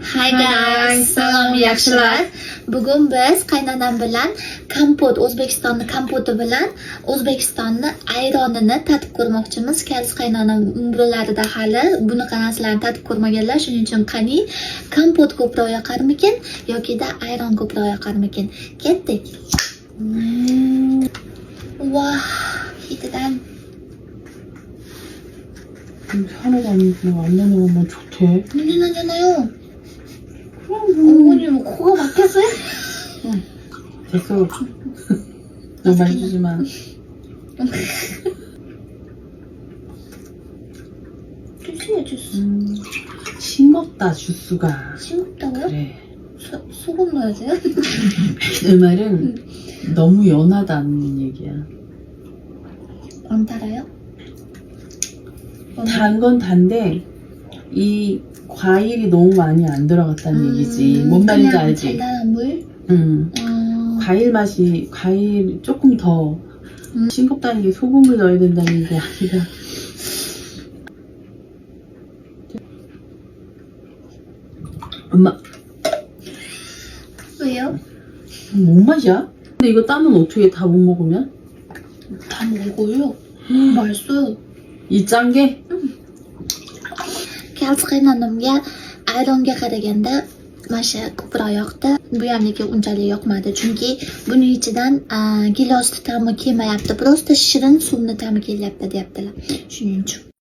Hi guys, salom yaxshilar. Bugun biz qaynonam bilan kompot, O'zbekistonni kompoti bilan O'zbekistonni ayronini tatib ko'rmoqchimiz. Kals qaynonam umrlarida hali bunaqa narsalarni tatib ko'rmaganlar, shuning uchun qani kompot ko'proq yoqarmikin yoki-da ayron ko'proq yoqarmikin. Ketdik. Vah, hitidan 하나도 안 나오면 좋대. 눈이 나잖아요. 어머님 코가 막혔어요? 응. 됐어. 너무 많이 주지 마. 주스야 주스. 싱겁다 주스가. 싱겁다고요? 그래. 소금 넣어야죠? 내 말은 너무 연하다는 얘기야. 안 달아요? 단 건 단데 이 과일이 너무 많이 안 들어갔다는 얘기지. 뭔 말인지 그냥 알지? 달달한 물? 응. 과일 조금 더 싱겁다는 게 소금을 넣어야 된다는 게 아니라. 엄마, 왜요? 뭔 맛이야? 근데 이거 따면 어떻게 다 못 먹으면? 다 먹어요. 맛있어요. 이 짠 게? Kals qaynonamga ayronga qaraganda masha ko'proq yoqdi. Bu yamniki unchalik yoqmadi, chunki buning ichidan gilosni ta'mi kelmayapti. Просто shirin suvni ta'mi kelyapti deyaptilar. Shuning uchun.